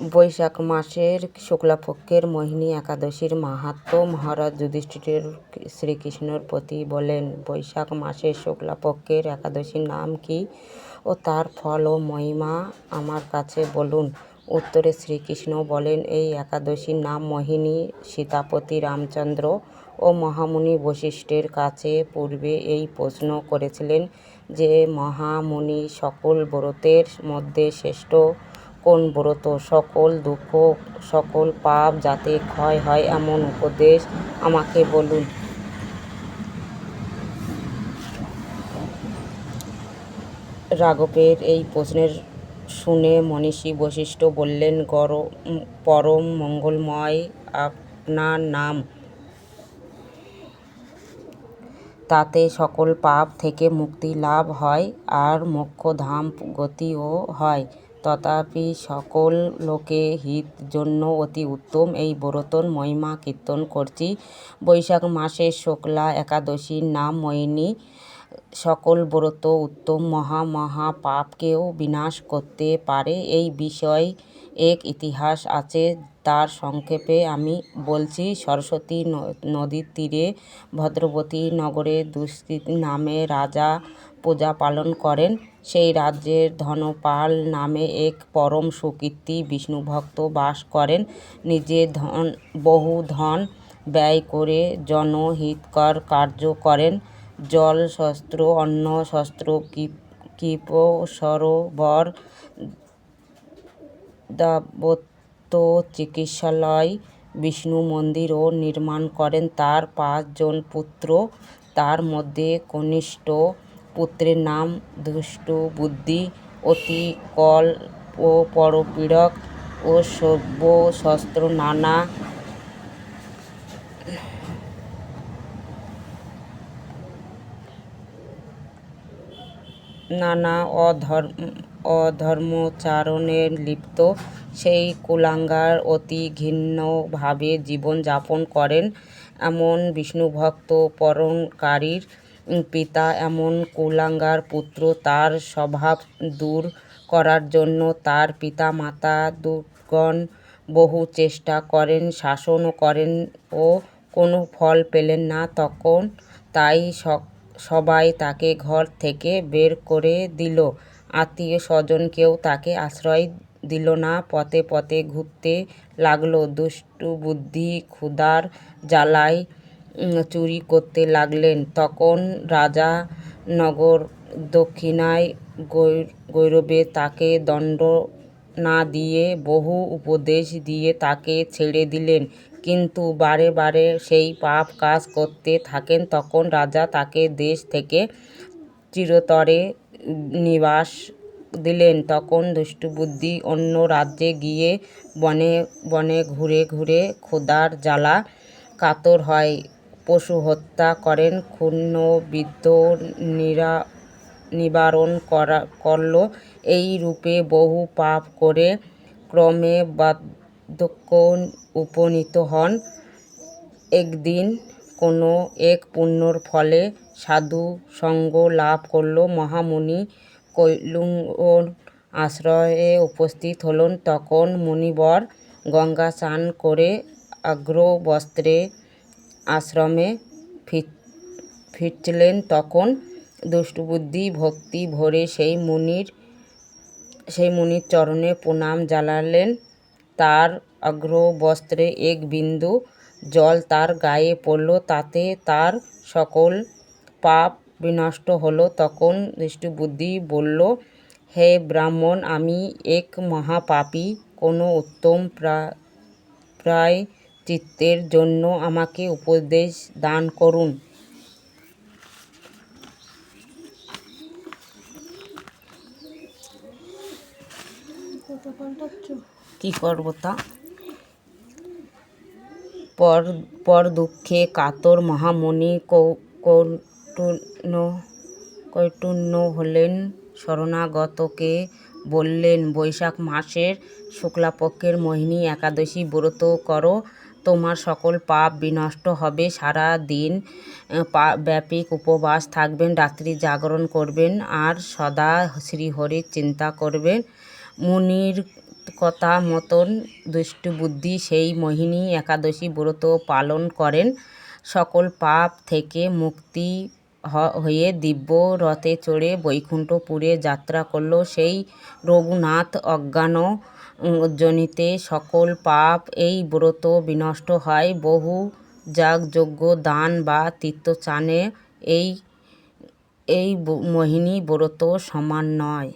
বৈশাখ মাসের শুক্লাপক্ষের মোহিনী একাদশীর মাহাত্ম্য। মহারাজ যুধিষ্ঠির শ্রীকৃষ্ণের প্রতি বলেন, বৈশাখ মাসের শুক্লাপক্ষের একাদশীর নাম কি ও তার ফল ও মহিমা আমার কাছে বলুন। উত্তরে শ্রীকৃষ্ণ বলেন, এই একাদশীর নাম মোহিনী। সীতাপতি রামচন্দ্র ও মহামুনি বশিষ্ঠের কাছে পূর্বে এই প্রশ্ন করেছিলেন যে, মহামুনি, সকল ব্রতের মধ্যে শ্রেষ্ঠ কোন ব্রত? সকল দুঃখ সকল পাপ যাতে ক্ষয় হয় এমন উপদেশ আমাকে বলুন। রাঘবের এই প্রশ্নের শুনে মনীষী বশিষ্ঠ বললেন, পরম মঙ্গলময় আপনার নাম, তাতে সকল পাপ থেকে মুক্তি লাভ হয় আর মোক্ষধাম গতিও হয়। তথাপি সকল লোকে হিত জন্য অতি উত্তম এই ব্রতর মহিমা কীর্তন করছি। বৈশাখ মাসের শুক্লা একাদশীর নাম মোহিনী। সকল ব্রত উত্তম, মহা পাপকেও বিনাশ করতে পারে। এই বিষয়ে এক ইতিহাস আছে, তার সংক্ষেপে আমি বলছি। সরস্বতী নদীর তীরে ভদ্রবতী নগরে দুষ্যন্ত নামে রাজা প্রজা পালন করেন। সেই রাজ্যে ধনপাল নামে এক পরম সুকীর্তি বিষ্ণুভক্ত বাস করেন। নিজের বহু ধন ব্যয় করে জনহিতকর কার্য করেন। জল, শস্ত্র, অন্ন, শস্ত্র, কীপ, সরোবর, দাতব্য চিকিৎসালয়, বিষ্ণু মন্দিরও নির্মাণ করেন। তার 5 জন পুত্র, তার মধ্যে কনিষ্ঠ পুত্রের নাম দুষ্টবুদ্ধি, অতি কল ও পরপীড়ক ও সর্ব শস্ত্র নানা অধর্মাচরণে লিপ্ত। সেই কুলাঙ্গার অতি ঘৃণ্যভাবে জীবন যাপন করেন। এমন বিষ্ণুভক্ত পরোপকারীর পিতা এমন কুলাঙ্গার পুত্র। তার স্বভাব দূর করার জন্য তার পিতামাতাগণ বহু চেষ্টা করেন, শাসনও করেন ও কোনো ফল পেলেন না। তাই সবাই তাকে ঘর থেকে বের করে দিল। আত্মীয় স্বজন কেউ তাকে আশ্রয় দিল না। পথে পথে ঘুরতে লাগল। দুষ্টবুদ্ধি ক্ষুধার জ্বালায় চুরি করতে লাগলেন। তখন রাজা নগর দক্ষিণায় গৌরবে তাকে দণ্ড না দিয়ে বহু উপদেশ দিয়ে তাকে ছেড়ে দিলেন, কিন্তু বারে বারে সেই পাপ কাজ করতে থাকেন। তখন রাজা তাকে দেশ থেকে চিরতরে নিবাস দিলেন। তখন দুষ্টবুদ্ধি অন্য রাজ্যে গিয়ে বনে বনে ঘুরে ঘুরে ক্ষুধার জ্বালা কাতর হয়, পশু হত্যা করেন, ক্ষুণ্ণ বৃদ্ধ নিবারণ করল। এই রূপে বহু পাপ করে ক্রমে বার্ধক্যে উপনীত হন। একদিন কোনো এক পুণ্যর ফলে সাধু সঙ্গ লাভ করল। মহামুনি কৈলাসের আশ্রমে উপস্থিত হলেন। তখন মুনিবর গঙ্গা স্নান করে অজ্ঞবস্ত্রে আশ্রমে ফিরছিলেন। তখন দুষ্টবুদ্ধি ভক্তি ভরে সেই মুনির চরণে প্রণাম জানালেন। তার অজ্ঞবস্ত্রে এক বিন্দু জল তার গায়ে পড়ল, তাতে তার সকল পাপ বিনষ্ট হল। তখন দুষ্টবুদ্ধি বলল, হে ব্রাহ্মণ, আমি এক মহাপাপী। কোনো উত্তম প্রায়শ্চিত্তের জন্য আমাকে উপদেশ দান করুন। পর দুঃখে কাতর মহামুনি কৈটন্য হলেন। শরণাগতকে বললেন, বৈশাখ মাসের শুক্লাপক্ষের মোহিনী একাদশী ব্রত করো, তোমার সকল পাপ বিনষ্ট হবে। সারা দিন ব্যাপী উপবাস থাকবেন, রাত্রি জাগরণ করবেন আর সদা শ্রীহরির চিন্তা করবেন। মুনির কথা মতন দুষ্টবুদ্ধি সেই মোহিনী একাদশী ব্রত পালন করেন। সকল পাপ থেকে মুক্তি হয়ে দিব্য রথে চড়ে বৈকুণ্ঠপুরে যাত্রা করল। সেই রঘুনাথ অজ্ঞানজনিতে সকল পাপ এই ব্রত বিনষ্ট হয়। বহু যাগযজ্ঞ দান বা তীর্থস্নানে এই মোহিনী ব্রত সমান নয়।